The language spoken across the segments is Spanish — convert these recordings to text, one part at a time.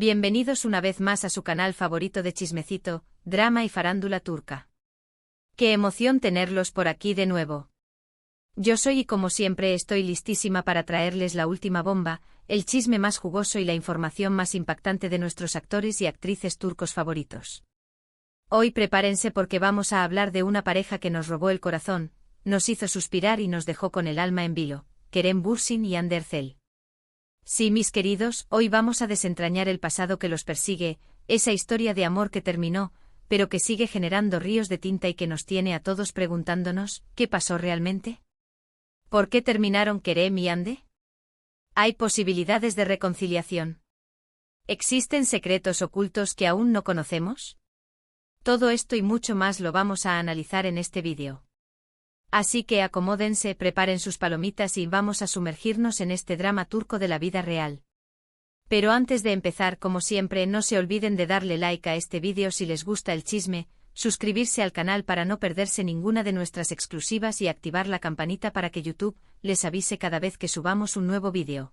Bienvenidos una vez más a su canal favorito de chismecito, drama y farándula turca. ¡Qué emoción tenerlos por aquí de nuevo! Yo soy y como siempre estoy listísima para traerles la última bomba, el chisme más jugoso y la información más impactante de nuestros actores y actrices turcos favoritos. Hoy prepárense porque vamos a hablar de una pareja que nos robó el corazón, nos hizo suspirar y nos dejó con el alma en vilo, Kerem Bürsin y Hande Erçel. Sí, mis queridos, hoy vamos a desentrañar el pasado que los persigue, esa historia de amor que terminó, pero que sigue generando ríos de tinta y que nos tiene a todos preguntándonos, ¿qué pasó realmente? ¿Por qué terminaron Kerem y Hande? ¿Hay posibilidades de reconciliación? ¿Existen secretos ocultos que aún no conocemos? Todo esto y mucho más lo vamos a analizar en este vídeo. Así que acomódense, preparen sus palomitas y vamos a sumergirnos en este drama turco de la vida real. Pero antes de empezar, como siempre, no se olviden de darle like a este vídeo si les gusta el chisme, suscribirse al canal para no perderse ninguna de nuestras exclusivas y activar la campanita para que YouTube les avise cada vez que subamos un nuevo vídeo.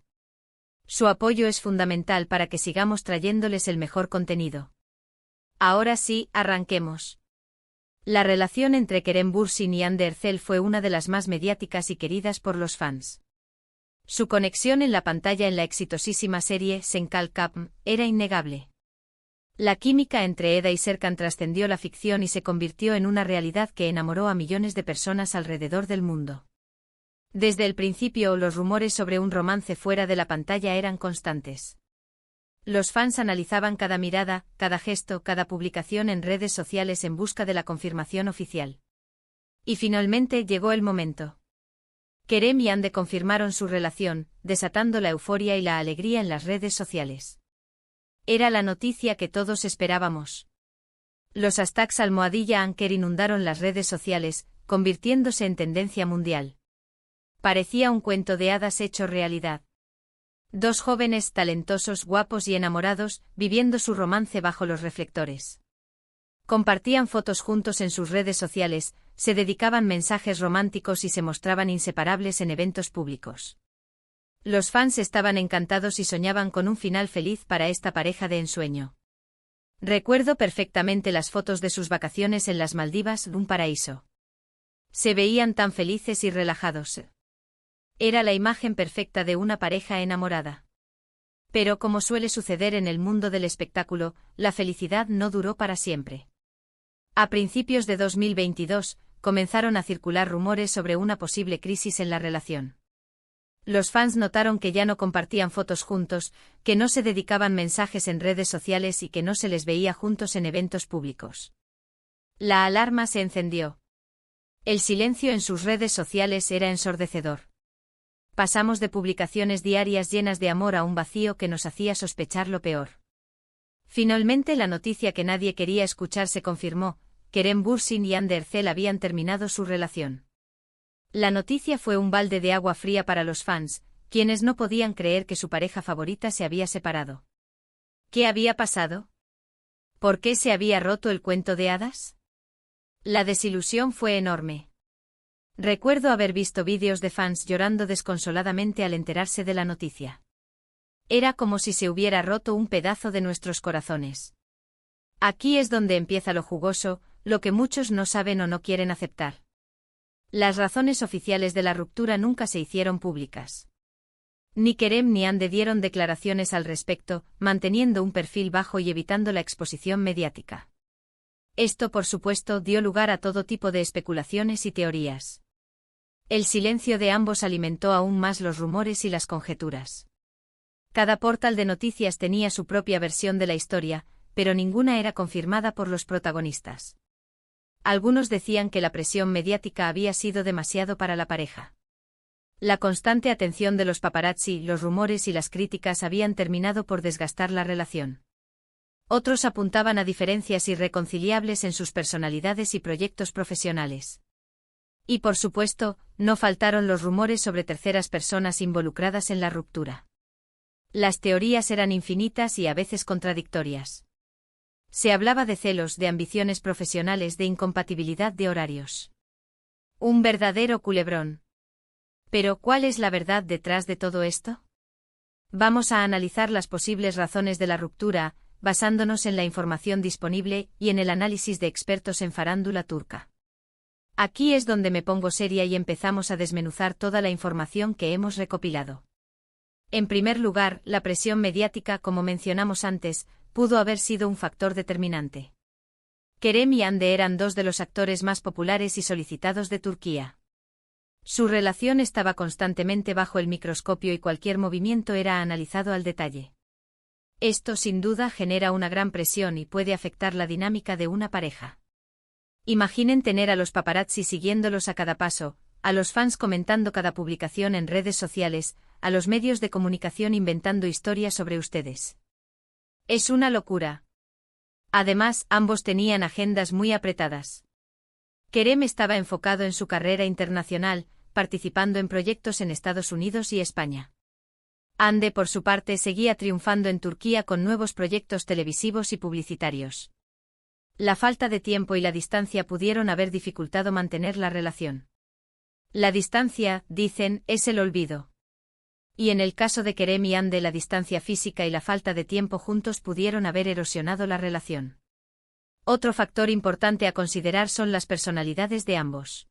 Su apoyo es fundamental para que sigamos trayéndoles el mejor contenido. Ahora sí, arranquemos. La relación entre Kerem Bürsin y Hande Erçel fue una de las más mediáticas y queridas por los fans. Su conexión en la pantalla en la exitosísima serie Sen Kalkam era innegable. La química entre Eda y Serkan trascendió la ficción y se convirtió en una realidad que enamoró a millones de personas alrededor del mundo. Desde el principio, los rumores sobre un romance fuera de la pantalla eran constantes. Los fans analizaban cada mirada, cada gesto, cada publicación en redes sociales en busca de la confirmación oficial. Y finalmente llegó el momento. Kerem y Hande confirmaron su relación, desatando la euforia y la alegría en las redes sociales. Era la noticia que todos esperábamos. Los hashtags #Anker inundaron las redes sociales, convirtiéndose en tendencia mundial. Parecía un cuento de hadas hecho realidad. Dos jóvenes talentosos, guapos y enamorados, viviendo su romance bajo los reflectores. Compartían fotos juntos en sus redes sociales, se dedicaban mensajes románticos y se mostraban inseparables en eventos públicos. Los fans estaban encantados y soñaban con un final feliz para esta pareja de ensueño. Recuerdo perfectamente las fotos de sus vacaciones en las Maldivas, un paraíso. Se veían tan felices y relajados. Era la imagen perfecta de una pareja enamorada. Pero como suele suceder en el mundo del espectáculo, la felicidad no duró para siempre. A principios de 2022, comenzaron a circular rumores sobre una posible crisis en la relación. Los fans notaron que ya no compartían fotos juntos, que no se dedicaban mensajes en redes sociales y que no se les veía juntos en eventos públicos. La alarma se encendió. El silencio en sus redes sociales era ensordecedor. Pasamos de publicaciones diarias llenas de amor a un vacío que nos hacía sospechar lo peor. Finalmente la noticia que nadie quería escuchar se confirmó: Kerem Bürsin y Hande Erçel habían terminado su relación. La noticia fue un balde de agua fría para los fans, quienes no podían creer que su pareja favorita se había separado. ¿Qué había pasado? ¿Por qué se había roto el cuento de hadas? La desilusión fue enorme. Recuerdo haber visto vídeos de fans llorando desconsoladamente al enterarse de la noticia. Era como si se hubiera roto un pedazo de nuestros corazones. Aquí es donde empieza lo jugoso, lo que muchos no saben o no quieren aceptar. Las razones oficiales de la ruptura nunca se hicieron públicas. Ni Kerem ni Hande dieron declaraciones al respecto, manteniendo un perfil bajo y evitando la exposición mediática. Esto, por supuesto, dio lugar a todo tipo de especulaciones y teorías. El silencio de ambos alimentó aún más los rumores y las conjeturas. Cada portal de noticias tenía su propia versión de la historia, pero ninguna era confirmada por los protagonistas. Algunos decían que la presión mediática había sido demasiado para la pareja. La constante atención de los paparazzi, los rumores y las críticas habían terminado por desgastar la relación. Otros apuntaban a diferencias irreconciliables en sus personalidades y proyectos profesionales. Y por supuesto, no faltaron los rumores sobre terceras personas involucradas en la ruptura. Las teorías eran infinitas y a veces contradictorias. Se hablaba de celos, de ambiciones profesionales, de incompatibilidad de horarios. Un verdadero culebrón. Pero ¿cuál es la verdad detrás de todo esto? Vamos a analizar las posibles razones de la ruptura, basándonos en la información disponible y en el análisis de expertos en farándula turca. Aquí es donde me pongo seria y empezamos a desmenuzar toda la información que hemos recopilado. En primer lugar, la presión mediática, como mencionamos antes, pudo haber sido un factor determinante. Kerem y Hande eran dos de los actores más populares y solicitados de Turquía. Su relación estaba constantemente bajo el microscopio y cualquier movimiento era analizado al detalle. Esto sin duda genera una gran presión y puede afectar la dinámica de una pareja. Imaginen tener a los paparazzi siguiéndolos a cada paso, a los fans comentando cada publicación en redes sociales, a los medios de comunicación inventando historias sobre ustedes. Es una locura. Además, ambos tenían agendas muy apretadas. Kerem estaba enfocado en su carrera internacional, participando en proyectos en Estados Unidos y España. Hande, por su parte, seguía triunfando en Turquía con nuevos proyectos televisivos y publicitarios. La falta de tiempo y la distancia pudieron haber dificultado mantener la relación. La distancia, dicen, es el olvido. Y en el caso de Kerem y Hande, la distancia física y la falta de tiempo juntos pudieron haber erosionado la relación. Otro factor importante a considerar son las personalidades de ambos.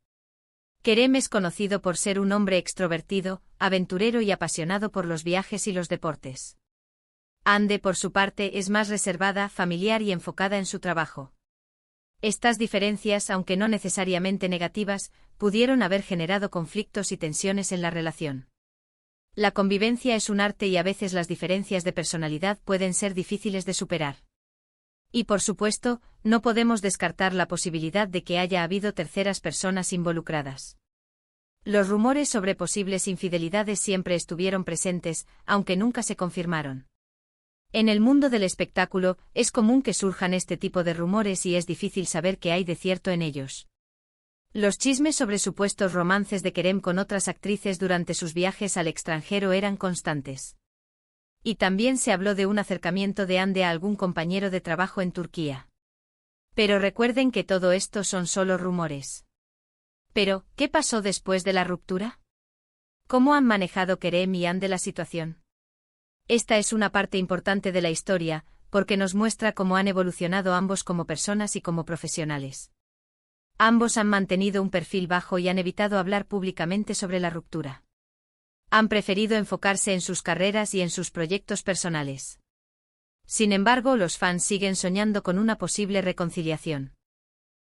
Kerem es conocido por ser un hombre extrovertido, aventurero y apasionado por los viajes y los deportes. Hande, por su parte, es más reservada, familiar y enfocada en su trabajo. Estas diferencias, aunque no necesariamente negativas, pudieron haber generado conflictos y tensiones en la relación. La convivencia es un arte y a veces las diferencias de personalidad pueden ser difíciles de superar. Y por supuesto, no podemos descartar la posibilidad de que haya habido terceras personas involucradas. Los rumores sobre posibles infidelidades siempre estuvieron presentes, aunque nunca se confirmaron. En el mundo del espectáculo, es común que surjan este tipo de rumores y es difícil saber qué hay de cierto en ellos. Los chismes sobre supuestos romances de Kerem con otras actrices durante sus viajes al extranjero eran constantes. Y también se habló de un acercamiento de Hande a algún compañero de trabajo en Turquía. Pero recuerden que todo esto son solo rumores. Pero, ¿qué pasó después de la ruptura? ¿Cómo han manejado Kerem y Hande la situación? Esta es una parte importante de la historia, porque nos muestra cómo han evolucionado ambos como personas y como profesionales. Ambos han mantenido un perfil bajo y han evitado hablar públicamente sobre la ruptura. Han preferido enfocarse en sus carreras y en sus proyectos personales. Sin embargo, los fans siguen soñando con una posible reconciliación.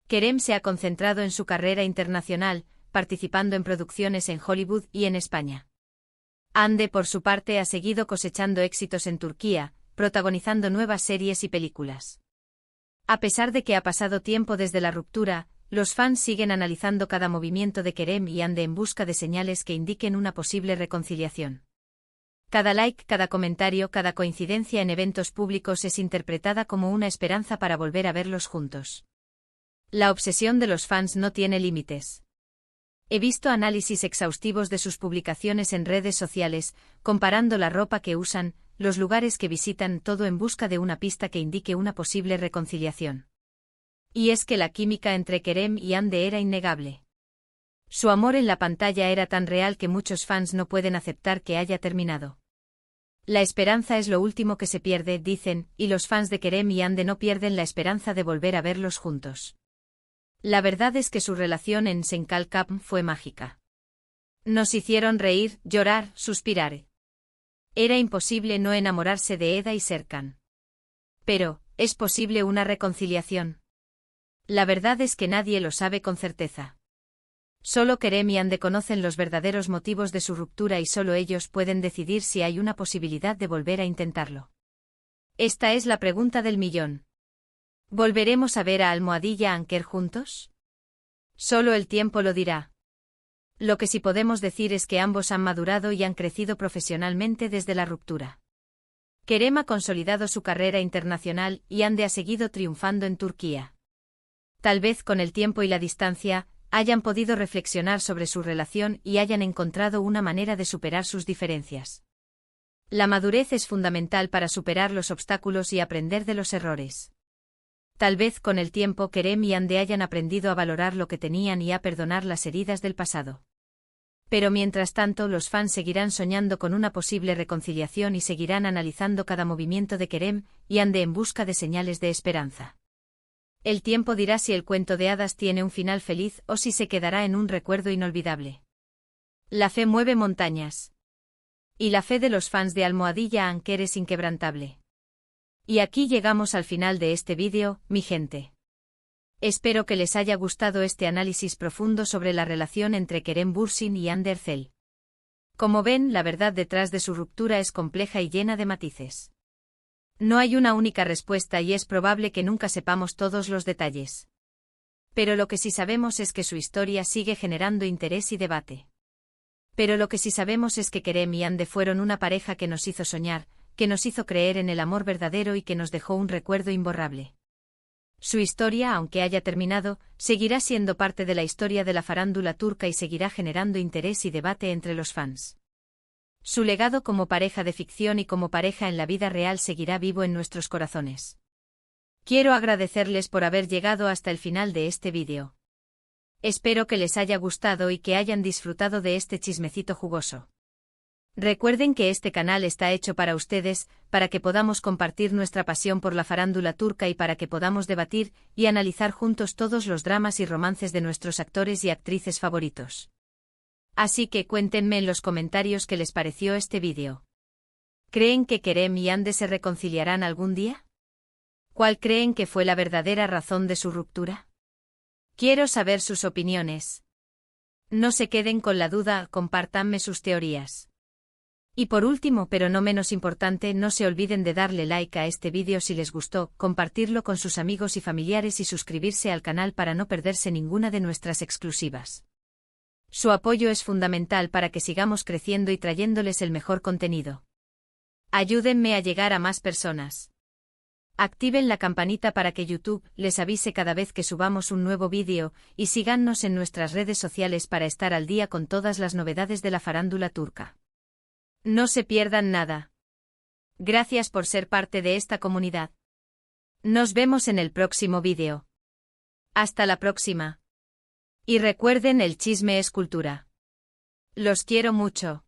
Kerem se ha concentrado en su carrera internacional, participando en producciones en Hollywood y en España. Hande, por su parte, ha seguido cosechando éxitos en Turquía, protagonizando nuevas series y películas. A pesar de que ha pasado tiempo desde la ruptura, los fans siguen analizando cada movimiento de Kerem y Hande en busca de señales que indiquen una posible reconciliación. Cada like, cada comentario, cada coincidencia en eventos públicos es interpretada como una esperanza para volver a verlos juntos. La obsesión de los fans no tiene límites. He visto análisis exhaustivos de sus publicaciones en redes sociales, comparando la ropa que usan, los lugares que visitan, todo en busca de una pista que indique una posible reconciliación. Y es que la química entre Kerem y Hande era innegable. Su amor en la pantalla era tan real que muchos fans no pueden aceptar que haya terminado. La esperanza es lo último que se pierde, dicen, y los fans de Kerem y Hande no pierden la esperanza de volver a verlos juntos. La verdad es que su relación en Senkal Camp fue mágica. Nos hicieron reír, llorar, suspirar. Era imposible no enamorarse de Eda y Serkan. Pero, ¿es posible una reconciliación? La verdad es que nadie lo sabe con certeza. Solo Kerem y Hande conocen los verdaderos motivos de su ruptura y solo ellos pueden decidir si hay una posibilidad de volver a intentarlo. Esta es la pregunta del millón. ¿Volveremos a ver a Almohadilla Anker juntos? Solo el tiempo lo dirá. Lo que sí podemos decir es que ambos han madurado y han crecido profesionalmente desde la ruptura. Kerem ha consolidado su carrera internacional y Hande ha seguido triunfando en Turquía. Tal vez con el tiempo y la distancia, hayan podido reflexionar sobre su relación y hayan encontrado una manera de superar sus diferencias. La madurez es fundamental para superar los obstáculos y aprender de los errores. Tal vez con el tiempo Kerem y Hande hayan aprendido a valorar lo que tenían y a perdonar las heridas del pasado. Pero mientras tanto los fans seguirán soñando con una posible reconciliación y seguirán analizando cada movimiento de Kerem y Yandhi en busca de señales de esperanza. El tiempo dirá si el cuento de hadas tiene un final feliz o si se quedará en un recuerdo inolvidable. La fe mueve montañas. Y la fe de los fans de Almohadilla Anker es inquebrantable. Y aquí llegamos al final de este vídeo, mi gente. Espero que les haya gustado este análisis profundo sobre la relación entre Kerem Bürsin y Hande Erçel. Como ven, la verdad detrás de su ruptura es compleja y llena de matices. No hay una única respuesta y es probable que nunca sepamos todos los detalles. Pero lo que sí sabemos es que su historia sigue generando interés y debate. Pero lo que sí sabemos es que Kerem y Hande fueron una pareja que nos hizo soñar, que nos hizo creer en el amor verdadero y que nos dejó un recuerdo imborrable. Su historia, aunque haya terminado, seguirá siendo parte de la historia de la farándula turca y seguirá generando interés y debate entre los fans. Su legado como pareja de ficción y como pareja en la vida real seguirá vivo en nuestros corazones. Quiero agradecerles por haber llegado hasta el final de este vídeo. Espero que les haya gustado y que hayan disfrutado de este chismecito jugoso. Recuerden que este canal está hecho para ustedes, para que podamos compartir nuestra pasión por la farándula turca y para que podamos debatir y analizar juntos todos los dramas y romances de nuestros actores y actrices favoritos. Así que cuéntenme en los comentarios qué les pareció este vídeo. ¿Creen que Kerem y Hande se reconciliarán algún día? ¿Cuál creen que fue la verdadera razón de su ruptura? Quiero saber sus opiniones. No se queden con la duda, compártanme sus teorías. Y por último, pero no menos importante, no se olviden de darle like a este vídeo si les gustó, compartirlo con sus amigos y familiares y suscribirse al canal para no perderse ninguna de nuestras exclusivas. Su apoyo es fundamental para que sigamos creciendo y trayéndoles el mejor contenido. Ayúdenme a llegar a más personas. Activen la campanita para que YouTube les avise cada vez que subamos un nuevo vídeo y síganos en nuestras redes sociales para estar al día con todas las novedades de la farándula turca. No se pierdan nada. Gracias por ser parte de esta comunidad. Nos vemos en el próximo vídeo. Hasta la próxima. Y recuerden, el chisme es cultura. Los quiero mucho.